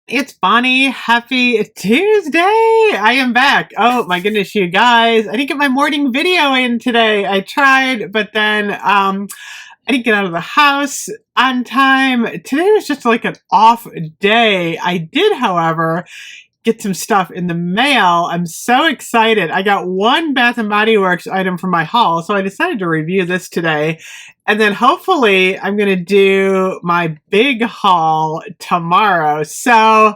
It's Bonnie. Happy Tuesday. I am back. Oh my goodness, you guys. I didn't get my morning video in today. I tried, but then I didn't get out of the house on time. Today was just like an off day. I did, however, get some stuff in the mail. I'm so excited. I got one Bath and Body Works item from my haul, so I decided to review this today. And then hopefully I'm going to do my big haul tomorrow. So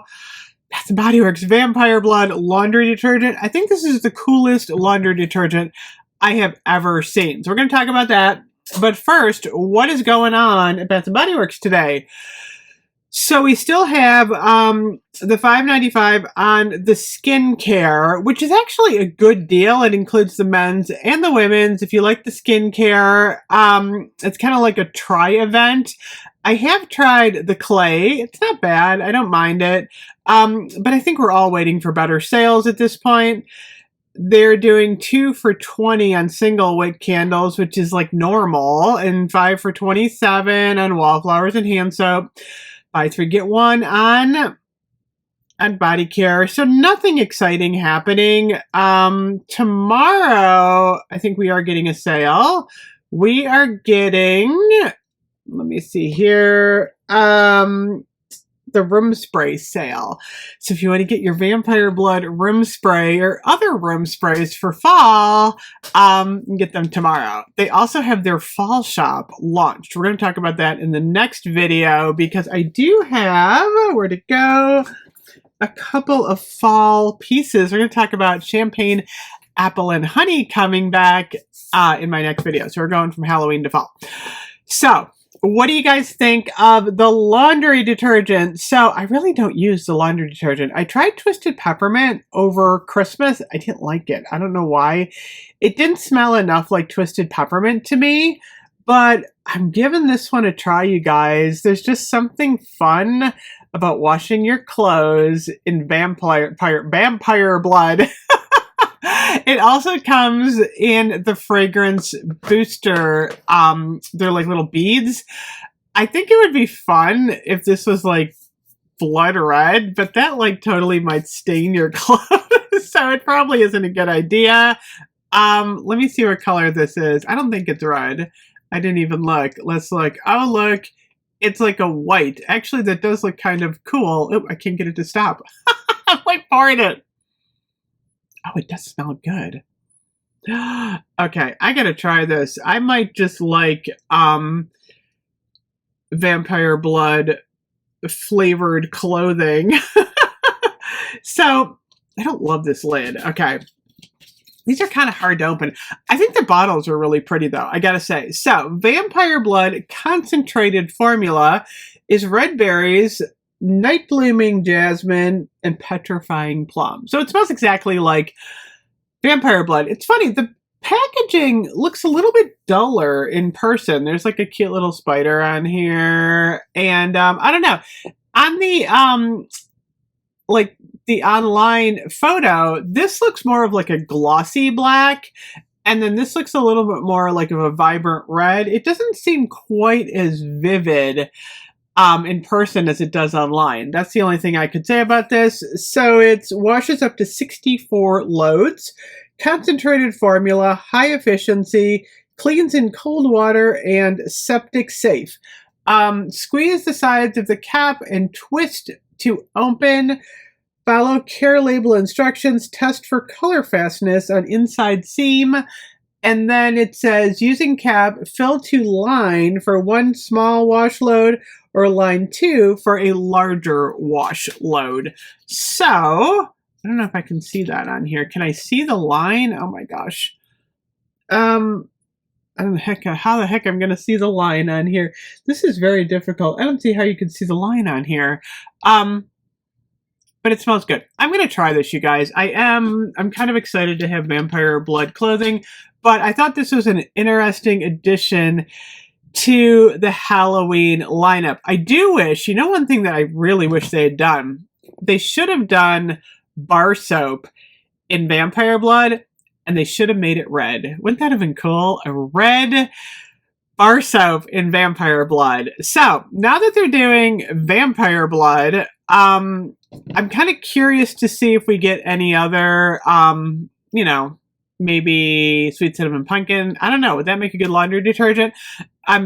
Bath and Body Works Vampire Blood laundry detergent. I think this is the coolest laundry detergent I have ever seen. So we're going to talk about that. But first, what is going on at Bath and Body Works today? So we still have the $5.95 on the skincare, which is actually a good deal. It includes the men's and the women's. If you like the skincare, it's kind of like a try event. I have tried the clay. It's not bad. I don't mind it. But I think we're all waiting for better sales at this point. They're doing 2 for $20 on single wick candles, which is like normal, and 5 for $27 on wallflowers and hand soap. Buy 3, get 1 on body care. So nothing exciting happening. Tomorrow, I think we are getting a sale. We are getting, let me see here, the room spray sale. So if you want to get your Vampire Blood room spray or other room sprays for fall, get them tomorrow. They also have their fall shop launched. We're going to talk about that in the next video because I do have, where to go, a couple of fall pieces. We're going to talk about champagne, apple, and honey coming back in my next video. So we're going from Halloween to fall. So what do you guys think of the laundry detergent? So I really don't use the laundry detergent. I tried Twisted Peppermint over Christmas. I didn't like it. I don't know why. It didn't smell enough like Twisted Peppermint to me, but I'm giving this one a try, you guys. There's just something fun about washing your clothes in vampire blood. It also comes in the fragrance booster. They're like little beads. I think it would be fun if this was like blood red, but that like totally might stain your clothes. So it probably isn't a good idea. Let me see what color this is. I don't think it's red. I didn't even look. Let's look. Oh, look. It's like a white. Actually, that does look kind of cool. Oh, I can't get it to stop. I'm like pouring it. Oh, it does smell good. Okay, I gotta try this. I might just like Vampire Blood flavored clothing. So, I don't love this lid. Okay. These are kind of hard to open. I think the bottles are really pretty, though, I gotta say. So, Vampire Blood concentrated formula is red berries, night blooming jasmine, and petrifying plum. So it smells exactly like Vampire Blood. It's funny, the packaging looks a little bit duller in person. There's like a cute little spider on here. And I don't know. On the like the online photo, this looks more of like a glossy black. And then this looks a little bit more like of a vibrant red. It doesn't seem quite as vivid in person as it does online. That's the only thing I could say about this. So it washes up to 64 loads, concentrated formula, high efficiency, cleans in cold water, and septic safe. Squeeze the sides of the cap and twist to open. Follow care label instructions. Test for color fastness on inside seam. And then it says, using cap, fill to line for 1 small wash load or line 2 for a larger wash load. So, I don't know if I can see that on here. Can I see the line? Oh my gosh. I don't know how the heck I'm going to see the line on here. This is very difficult. I don't see how you can see the line on here. But it smells good. I'm going to try this, you guys. I'm kind of excited to have Vampire Blood clothing, but I thought this was an interesting addition to the Halloween lineup. I do wish, you know, one thing that I really wish they had done, they should have done bar soap in Vampire Blood, and they should have made it red. Wouldn't that have been cool? A red bar soap in vampire blood. So now that they're doing vampire blood, I'm kind of curious to see if we get any other, you know, maybe sweet cinnamon pumpkin. I don't know. Would that make a good laundry detergent?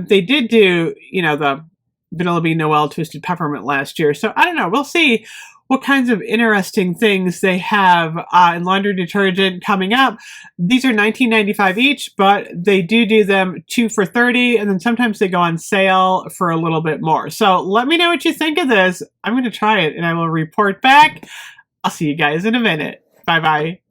They did do, you know, the Vanilla Bean Noel Twisted Peppermint last year. So I don't know. We'll see what kinds of interesting things they have in laundry detergent coming up. These are $19.95 each, but they do them 2 for $30, and then sometimes they go on sale for a little bit more. So let me know what you think of this. I'm going to try it, and I will report back. I'll see you guys in a minute. Bye-bye.